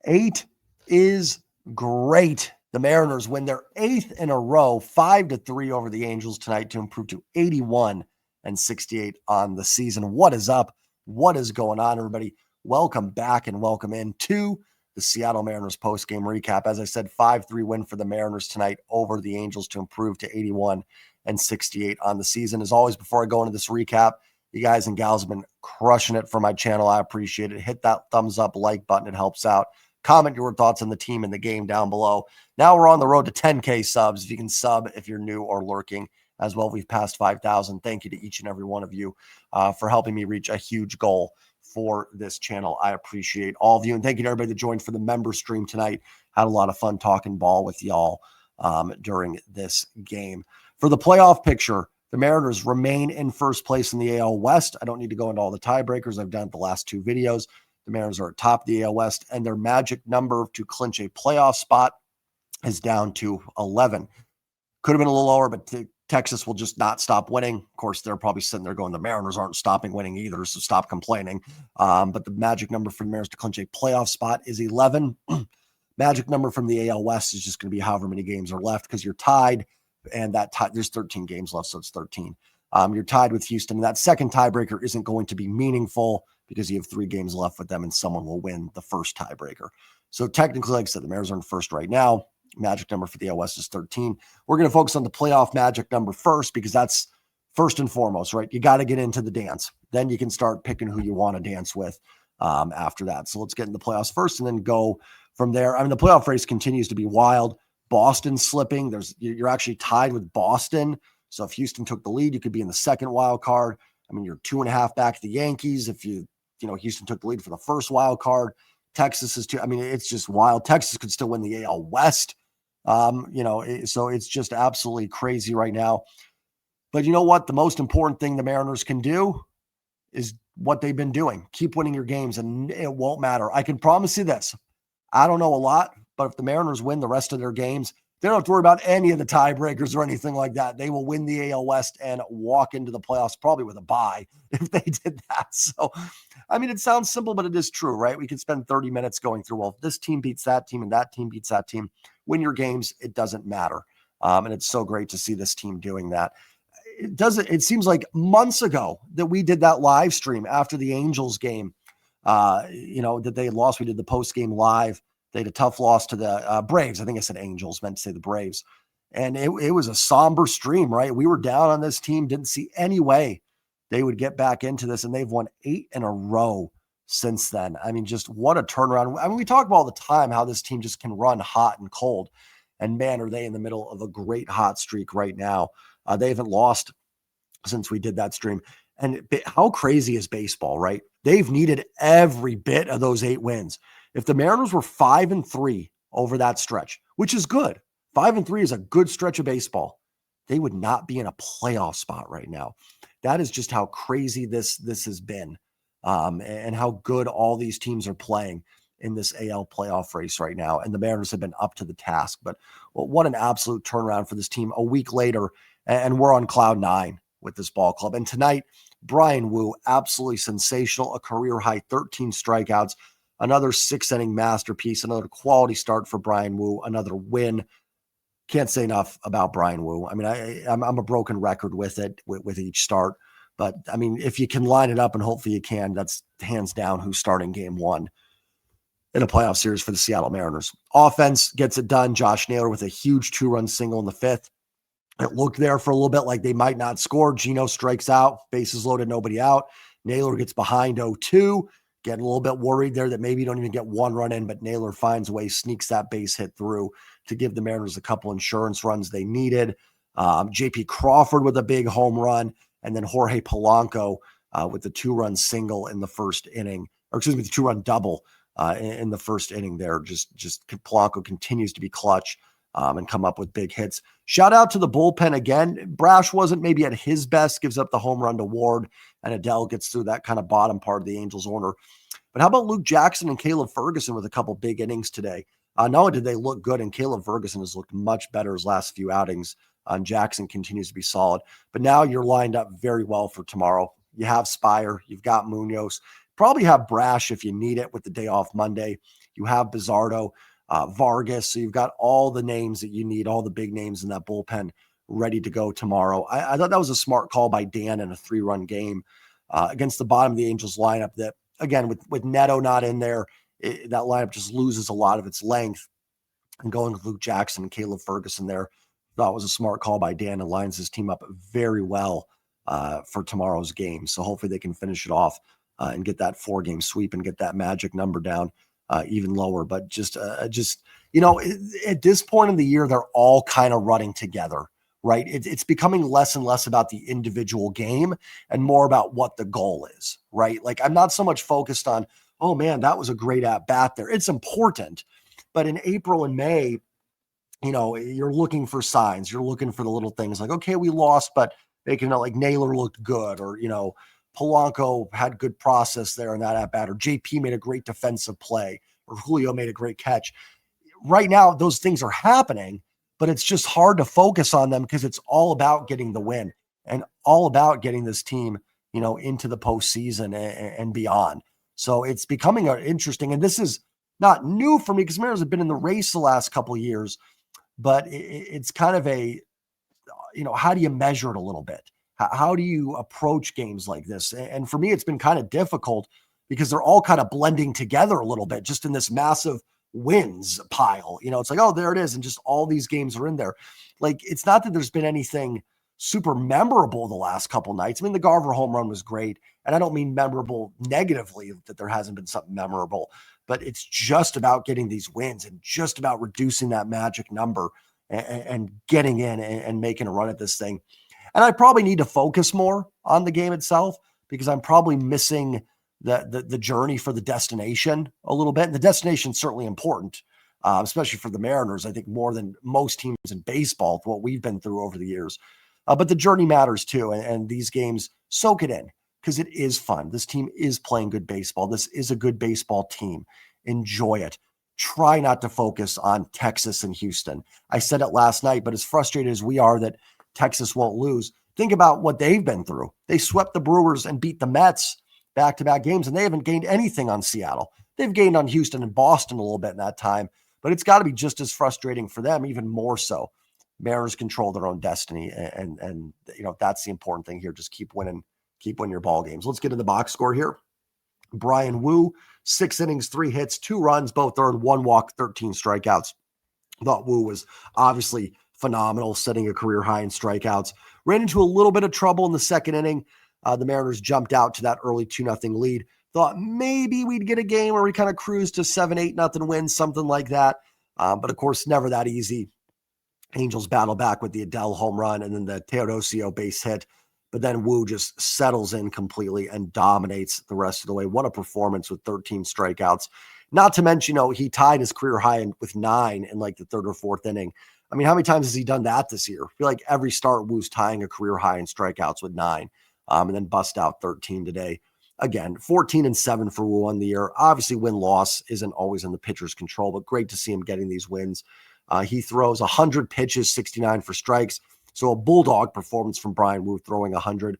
8 is great. The Mariners win their 8th in a row, 5-3 over the Angels tonight to improve to 81-68 on the season. What is up? What is going on, everybody? Welcome back and welcome in to the Seattle Mariners postgame recap. As I said, 5-3 win for the Mariners tonight over the Angels to improve to 81-68 on the season. As always, before I go into this recap, you guys and gals have been crushing it for my channel. I appreciate it. Hit that thumbs up, like button. It helps out. Comment your thoughts on the team and the game down below. Now we're on the road to 10K subs. If you can sub if you're new or lurking as well. We've passed 5,000. Thank you to each and every one of you for helping me reach a huge goal for this channel. I appreciate all of you. And thank you to everybody that joined for the member stream tonight. Had a lot of fun talking ball with y'all during this game. For the playoff picture, the Mariners remain in first place in the AL West. I don't need to go into all the tiebreakers. I've done the last two videos. The Mariners are at top of the AL West, and their magic number to clinch a playoff spot is down to 11. Could have been a little lower, but Texas will just not stop winning. Of course, they're probably sitting there going, the Mariners aren't stopping winning either, so stop complaining. But the magic number for the Mariners to clinch a playoff spot is 11. Magic number from the AL West is just going to be however many games are left because you're tied, and that there's 13 games left, so it's 13. You're tied with Houston, and that second tiebreaker isn't going to be meaningful because you have 3 games left with them, and someone will win the first tiebreaker. So technically, like I said, the Mariners are in first right now. Magic number for the AL West is 13. We're going to focus on the playoff magic number first because that's first and foremost, right? You got to get into the dance. Then you can start picking who you want to dance with after that. So let's get in the playoffs first and then go from there. I mean, the playoff race continues to be wild. Boston slipping. You're actually tied with Boston. So if Houston took the lead, you could be in the second wild card. I mean, you're 2.5 back to the Yankees. If Houston took the lead for the first wild card, Texas is 2. I mean, it's just wild. Texas could still win the AL West. So it's just absolutely crazy right now. But you know what? The most important thing the Mariners can do is what they've been doing. Keep winning your games, and it won't matter. I can promise you this. I don't know a lot, but if the Mariners win the rest of their games, they don't have to worry about any of the tiebreakers or anything like that. They will win the AL West and walk into the playoffs probably with a bye if they did that. So, I mean, it sounds simple, but it is true, right? We could spend 30 minutes going through, well, if this team beats that team and that team beats that team, win your games. It doesn't matter. And it's so great to see this team doing that. It seems like months ago that we did that live stream after the Angels game, that they had lost. We did the post-game live. They had a tough loss to the Braves. I think I said Angels, meant to say the Braves. And it was a somber stream, right? We were down on this team, didn't see any way they would get back into this, and they've won 8 in a row since then. I mean, just what a turnaround. I mean, we talk about all the time how this team just can run hot and cold. And man, are they in the middle of a great hot streak right now. They haven't lost since we did that stream. And how crazy is baseball, right? They've needed every bit of those 8 wins. If the Mariners were 5-3 over that stretch, which is good, 5-3 is a good stretch of baseball, they would not be in a playoff spot right now. That is just how crazy this has been, and how good all these teams are playing in this AL playoff race right now. And the Mariners have been up to the task. But what an absolute turnaround for this team a week later, and we're on cloud 9 with this ball club. And tonight, Bryan Woo, absolutely sensational, a career-high 13 strikeouts, another 6-inning masterpiece, another quality start for Bryan Woo, another win. Can't say enough about Bryan Woo. I mean, I'm a broken record with it, with each start. But, I mean, if you can line it up, and hopefully you can, that's hands down who's starting game 1 in a playoff series for the Seattle Mariners. Offense gets it done. Josh Naylor with a huge 2-run single in the 5th. It looked there for a little bit like they might not score. Gino strikes out, bases loaded, nobody out. Naylor gets behind 0-2, getting a little bit worried there that maybe you don't even get 1 run in, but Naylor finds a way, sneaks that base hit through to give the Mariners a couple insurance runs they needed. J.P. Crawford with a big home run, and then Jorge Polanco with the 2-run single in the first inning, the 2-run double in the first inning there. Just Polanco continues to be clutch and come up with big hits. Shout out to the bullpen again. Brash wasn't maybe at his best, gives up the home run to Ward, and Adele gets through that kind of bottom part of the Angels order. But how about Luke Jackson and Caleb Ferguson with a couple big innings today? Not only did they look good, and Caleb Ferguson has looked much better his last few outings. Jackson continues to be solid. But now you're lined up very well for tomorrow. You have Spire, you've got Munoz. probably have Brash if you need it with the day off Monday. You have Bizzardo, Vargas. So you've got all the names that you need, all the big names in that bullpen ready to go tomorrow. I thought that was a smart call by Dan in a 3-run game against the bottom of the Angels lineup that, again, with Neto not in there, that lineup just loses a lot of its length. And going with Luke Jackson and Caleb Ferguson there, thought was a smart call by Dan and lines his team up very well for tomorrow's game. So hopefully they can finish it off and get that 4-game sweep and get that magic number down even lower. But just at this point in the year, they're all kind of running together, right? It's becoming less and less about the individual game and more about what the goal is, right? Like I'm not so much focused on, oh man, that was a great at bat there. It's important. But in April and May, you're looking for signs. You're looking for the little things like, okay, we lost, but they can like Naylor looked good, or, Polanco had good process there in that at bat, or JP made a great defensive play, or Julio made a great catch. Right now, those things are happening, but it's just hard to focus on them because it's all about getting the win and all about getting this team, into the postseason and beyond. So it's becoming interesting. And this is not new for me because Mariners have been in the race the last couple of years, but it's kind of how do you measure it a little bit? How do you approach games like this? And for me, it's been kind of difficult because they're all kind of blending together a little bit just in this massive wins pile. It's like, oh, there it is. And just all these games are in there. Like, it's not that there's been anything super memorable the last couple nights. I mean, the Garver home run was great. And I don't mean memorable negatively, that there hasn't been something memorable, but it's just about getting these wins and just about reducing that magic number and getting in and making a run at this thing. And I probably need to focus more on the game itself because I'm probably missing the journey for the destination a little bit. And the destination is certainly important, especially for the Mariners, I think more than most teams in baseball, what we've been through over the years. But the journey matters too. And these games, soak it in because it is fun. This team is playing good baseball. This is a good baseball team. Enjoy it. Try not to focus on Texas and Houston. I said it last night, but as frustrated as we are that Texas won't lose, think about what they've been through. They swept the Brewers and beat the Mets back-to-back games, and they haven't gained anything on Seattle. They've gained on Houston and Boston a little bit in that time, but it's got to be just as frustrating for them, even more so. Mariners control their own destiny, and that's the important thing here. Just keep winning your ball games. Let's get to the box score here. Bryan Woo, 6 innings, 3 hits, 2 runs, both earned, 1 walk, 13 strikeouts. Thought Woo was obviously phenomenal, setting a career high in strikeouts. Ran into a little bit of trouble in the second inning. The Mariners jumped out to that early 2-0 lead. Thought maybe we'd get a game where we kind of cruise to 7-8-0 win, something like that. But of course, never that easy. Angels battle back with the Adele home run and then the Teodosio base hit. But then Woo just settles in completely and dominates the rest of the way. What a performance with 13 strikeouts. Not to mention, he tied his career high with 9 in like the 3rd or 4th inning. I mean, how many times has he done that this year? I feel like every start, Woo's tying a career high in strikeouts with 9, and then bust out 13 today. Again, 14-7 for Woo on the year. Obviously, win-loss isn't always in the pitcher's control, but great to see him getting these wins. He throws 100 pitches, 69 for strikes. So a bulldog performance from Bryan Woo, throwing 100.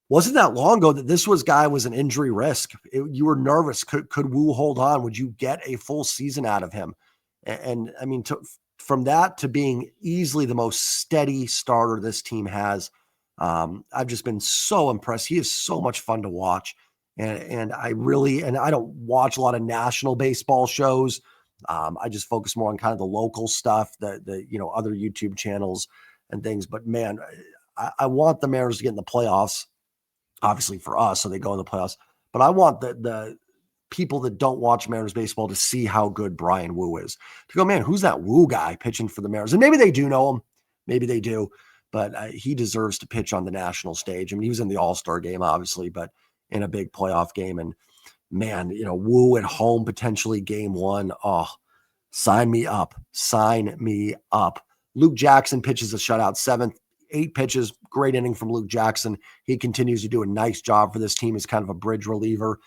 Wasn't that long ago that this guy was an injury risk. You were nervous. Could Woo hold on? Would you get a full season out of him? And I mean, from that to being easily the most steady starter this team has, I've just been so impressed. He is so much fun to watch. And I don't watch a lot of national baseball shows. I just focus more on kind of the local stuff, the other YouTube channels and things. But man, I want the Mariners to get in the playoffs, obviously for us, so they go in the playoffs. But I want the people that don't watch Mariners baseball to see how good Bryan Woo is. To go, man, who's that Woo guy pitching for the Mariners? And maybe they do know him. Maybe they do. But he deserves to pitch on the national stage. I mean, he was in the All-Star game, obviously, but in a big playoff game. And man, Woo at home, potentially game 1. Oh, sign me up. Sign me up. Luke Jackson pitches a shutout, 7th, 8 pitches. Great inning from Luke Jackson. He continues to do a nice job for this team as kind of a bridge reliever.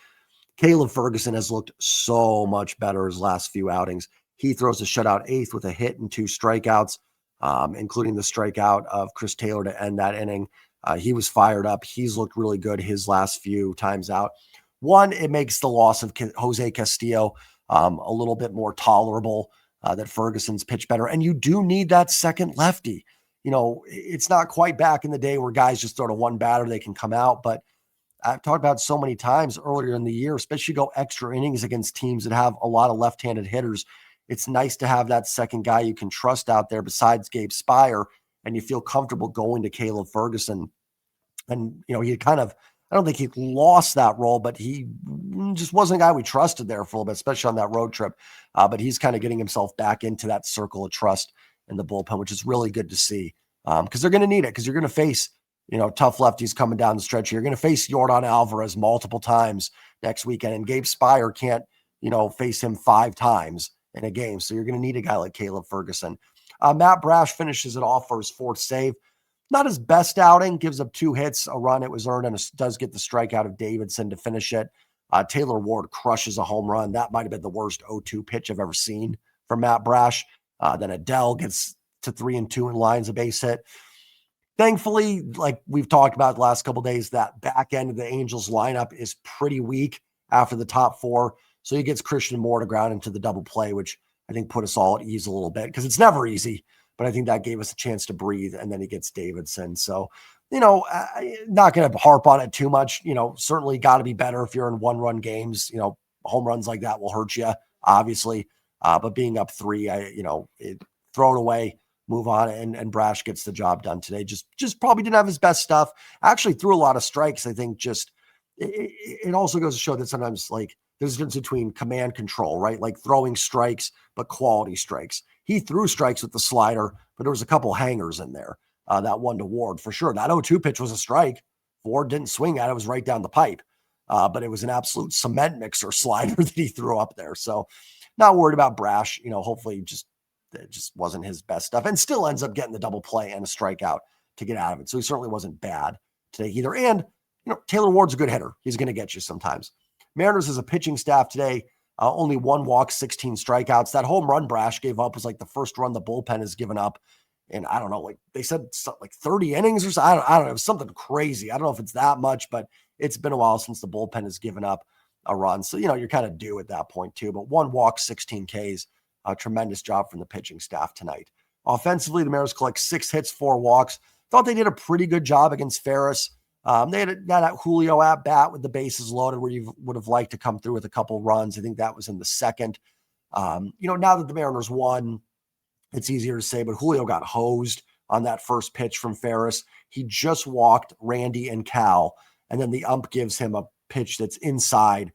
Caleb Ferguson has looked so much better his last few outings. He throws a shutout 8th with a hit and 2 strikeouts, including the strikeout of Chris Taylor to end that inning. He was fired up. He's looked really good his last few times out. One, it makes the loss of Jose Castillo a little bit more tolerable, that Ferguson's pitched better. And you do need that second lefty. It's not quite back in the day where guys just throw to one batter, they can come out. But I've talked about so many times earlier in the year, especially go extra innings against teams that have a lot of left-handed hitters. It's nice to have that second guy you can trust out there besides Gabe Spire, and you feel comfortable going to Caleb Ferguson. And, he kind of, I don't think he lost that role, but he just wasn't a guy we trusted there for a little bit, especially on that road trip. But he's kind of getting himself back into that circle of trust in the bullpen, which is really good to see, because they're going to need it, because you're going to face, tough lefties coming down the stretch. You're going to face Yordan Alvarez multiple times next weekend, and Gabe Spire can't, face him 5 times in a game. So you're going to need a guy like Caleb Ferguson. Matt Brash finishes it off for his 4th save. Not his best outing, gives up 2 hits, a run it was earned, and does get the strikeout of Davidson to finish it. Taylor Ward crushes a home run. That might have been the worst 0-2 pitch I've ever seen from Matt Brash. Then Adele gets to 3-2 and lines a base hit. Thankfully, like we've talked about the last couple of days, that back end of the Angels lineup is pretty weak after the top 4. So he gets Christian Moore to ground into the double play, which I think put us all at ease a little bit, because it's never easy. But I think that gave us a chance to breathe, and then he gets Davidson. So, not going to harp on it too much. Certainly got to be better if you're in 1-run games. Home runs like that will hurt you, obviously. But being up 3, throw it away, move on, and Brash gets the job done today. Just probably didn't have his best stuff. Actually threw a lot of strikes. I think it also goes to show that sometimes, like, there's a difference between command control, right? Like throwing strikes, but quality strikes. He threw strikes with the slider, but there was a couple hangers in there. That one to Ward, for sure. That 0-2 pitch was a strike. Ward didn't swing at it. It was right down the pipe. But it was an absolute cement mixer slider that he threw up there. So not worried about Brash. Hopefully it just wasn't his best stuff, and still ends up getting the double play and a strikeout to get out of it. So he certainly wasn't bad today either. And, Taylor Ward's a good hitter. He's going to get you sometimes. Mariners as a pitching staff today, only 1 walk, 16 strikeouts. That home run Brash gave up was like the first run the bullpen has given up. And I don't know, like they said, like 30 innings or so. I don't know. It was something crazy. I don't know if it's that much, but it's been a while since the bullpen has given up a run. So, you're kind of due at that point too. But 1 walk, 16 Ks, a tremendous job from the pitching staff tonight. Offensively, the Mariners collect 6 hits, 4 walks. Thought they did a pretty good job against Ferris. They had that Julio at bat with the bases loaded where you would have liked to come through with a couple runs. I think that was in the second. Now that the Mariners won, it's easier to say, but Julio got hosed on that first pitch from Ferris. He just walked Randy and Cal, and then the ump gives him a pitch that's inside,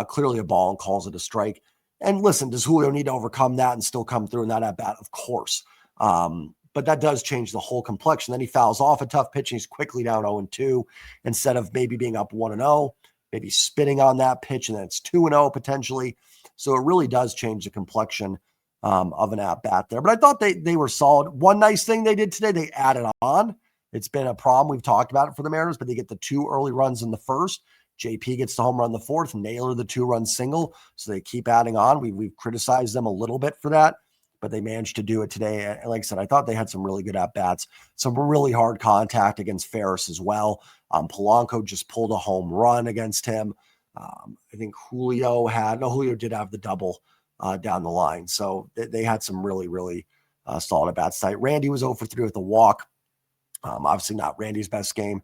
clearly a ball, and calls it a strike. And listen, does Julio need to overcome that and still come through in that at bat? Of course. But that does change the whole complexion. Then he fouls off a tough pitch, and he's quickly down 0-2 instead of maybe being up 1-0, maybe spitting on that pitch, and then it's 2-0 potentially. So it really does change the complexion of an at-bat there. But I thought they were solid. One nice thing they did today, they added on. It's been a problem. We've talked about it for the Mariners, but they get the 2 early runs in the first. JP gets the home run in the fourth, Naylor the 2-run single. So they keep adding on. We've criticized them a little bit for that, but they managed to do it today. And like I said, I thought they had some really good at-bats, some really hard contact against Ferris as well. Polanco just pulled a home run against him. I think Julio did have the double down the line. So they had some really, really solid at-bats tonight. Randy was 0-for-3 with a walk. Obviously not Randy's best game,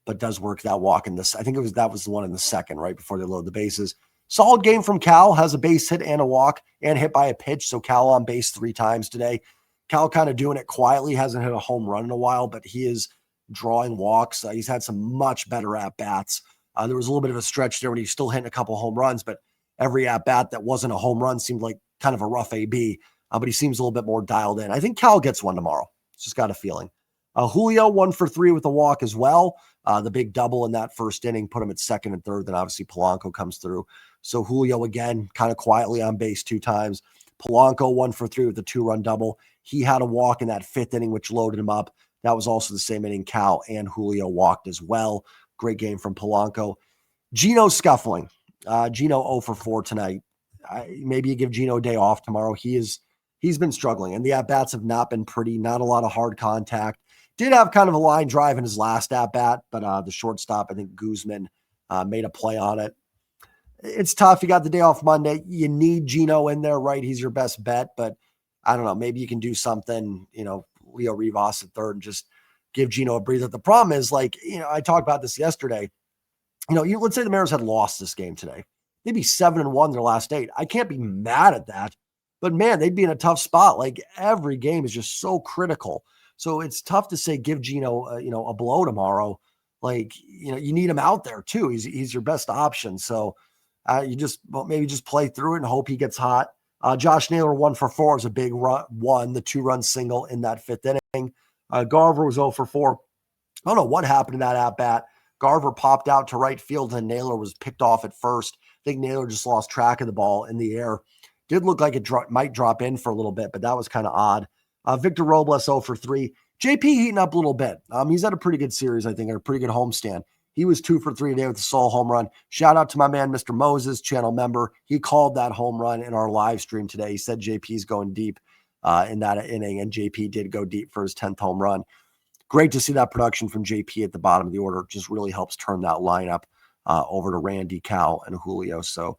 but does work that walk in this. I think that was the one in the second, right before they load the bases. Solid game from Cal, has a base hit and a walk and hit by a pitch. So Cal on base 3 times today. Cal kind of doing it quietly, hasn't hit a home run in a while, but he is drawing walks. He's had some much better at-bats. There was a little bit of a stretch there when he's still hitting a couple home runs, but every at-bat that wasn't a home run seemed like kind of a rough AB, but he seems a little bit more dialed in. I think Cal gets one tomorrow. Just got a feeling. Julio 1-for-3 with a walk as well. The big double in that first inning put him at second and third. Then obviously Polanco comes through. So Julio again, kind of quietly on base 2 times. Polanco 1-for-3 with a 2-run double. He had a walk in that 5th inning, which loaded him up. That was also the same inning Cal and Julio walked as well. Great game from Polanco. Gino scuffling. Gino 0-for-4 tonight. Maybe you give Gino a day off tomorrow. He's been struggling, and the at-bats have not been pretty. Not a lot of hard contact. Did have kind of a line drive in his last at-bat, but the shortstop, I think Guzman, made a play on it. It's tough. You got the day off Monday. You need Gino in there, right? He's your best bet, but I don't know. Maybe you can do something, Leo Rivas at third and just give Gino a breather. The problem is, I talked about this yesterday. Let's say the Mariners had lost this game today. They'd be 7-1 their last 8. I can't be mad at that, but man, they'd be in a tough spot. Like every game is just so critical. So it's tough to say, give Gino, a blow tomorrow. You need him out there too. He's your best option. So maybe just play through it and hope he gets hot. Josh Naylor 1 for 4 is a big one, the 2-run single in that 5th inning. Garver was 0 for 4. I don't know what happened in that at bat. Garver popped out to right field and Naylor was picked off at first. I think Naylor just lost track of the ball in the air. Did look like it might drop in for a little bit, but that was kind of odd. Victor Robles 0 for 3. JP heating up a little bit. He's had a pretty good series, I think, and a pretty good homestand. He was 2 for 3 today with a solo home run. Shout out to my man, Mr. Moses, channel member. He called that home run in our live stream today. He said JP's going deep in that inning, and JP did go deep for his 10th home run. Great to see that production from JP at the bottom of the order. It just really helps turn that lineup over to Randy, Cal, and Julio. So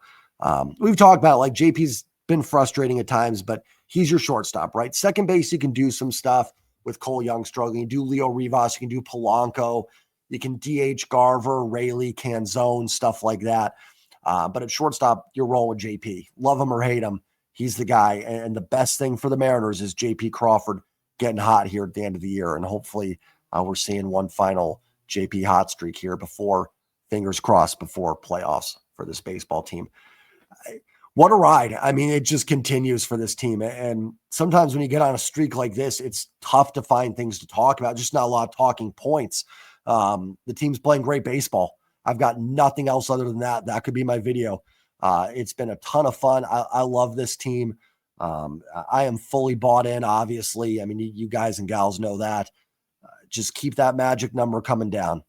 we've talked about it. Like JP's been frustrating at times, but he's your shortstop, right? Second base, you can do some stuff with Cole Young struggling. You do Leo Rivas, you can do Polanco, you can DH Garver, Rayleigh, Canzone, stuff like that. But at shortstop, you're rolling with JP. Love him or hate him, he's the guy. And the best thing for the Mariners is JP Crawford getting hot here at the end of the year. And hopefully we're seeing one final JP hot streak here before, fingers crossed, before playoffs for this baseball team. What a ride. I mean, it just continues for this team. And sometimes when you get on a streak like this, it's tough to find things to talk about. Just not a lot of talking points. The team's playing great baseball. I've got nothing else other than that. That could be my video. It's been a ton of fun. I love this team. I am fully bought in, obviously. I mean, you guys and gals know that. Just keep that magic number coming down.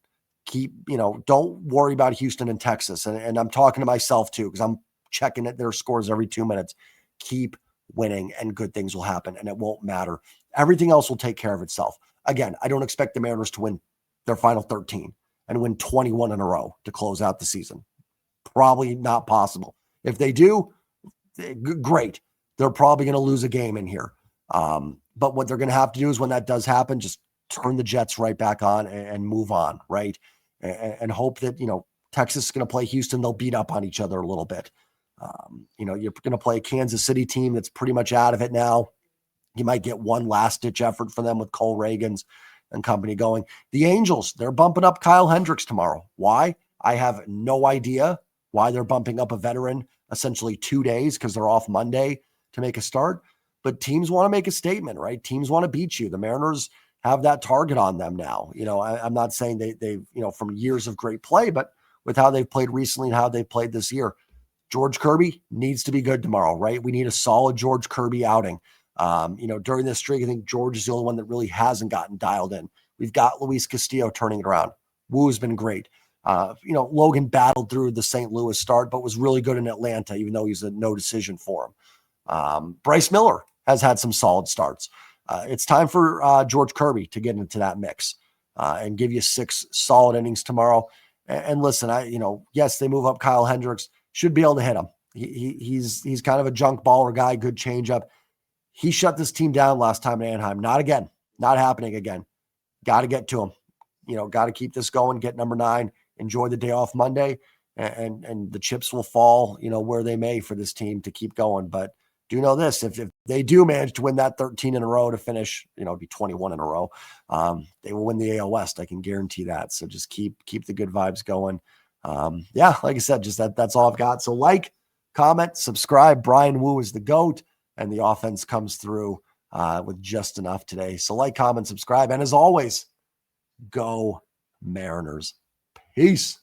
Don't worry about Houston and Texas. And I'm talking to myself too, because I'm checking their scores every 2 minutes. Keep winning and good things will happen, and it won't matter. Everything else will take care of itself. Again, I don't expect the Mariners to win their final 13 and win 21 in a row to close out the season. Probably not possible. If they do, great. They're probably going to lose a game in here. But what they're going to have to do is when that does happen, just turn the Jets right back on and move on, right? And hope that, Texas is going to play Houston. They'll beat up on each other a little bit. You're going to play a Kansas City team that's pretty much out of it now. You might get one last-ditch effort for them with Cole Reagans and company going. The Angels, they're bumping up Kyle Hendricks tomorrow. Why? I have no idea why they're bumping up a veteran essentially 2 days because they're off Monday to make a start. But teams want to make a statement, right? Teams want to beat you. The Mariners have that target on them now. I'm not saying they've from years of great play, but with how they've played recently and how they've played this year, George Kirby needs to be good tomorrow, right? We need a solid George Kirby outing. During this streak, I think George is the only one that really hasn't gotten dialed in. We've got Luis Castillo turning it around. Woo's been great. Logan battled through the St. Louis start, but was really good in Atlanta, even though he's a no decision for him. Bryce Miller has had some solid starts. It's time for George Kirby to get into that mix and give you 6 solid innings tomorrow. And listen, yes, they move up Kyle Hendricks, should be able to hit him. He's kind of a junk baller guy, good changeup. He shut this team down last time in Anaheim. Not again. Not happening again. Got to get to him. Got to keep this going, get number 9, enjoy the day off Monday, and the chips will fall, where they may for this team to keep going. But do know this, if they do manage to win that 13 in a row to finish, it'd be 21 in a row. They will win the AL West. I can guarantee that. So just keep the good vibes going. Like I said, just that's all I've got. So comment, subscribe. Bryan Woo is the GOAT, and the offense comes through with just enough today. So comment, subscribe. And as always, go Mariners. Peace.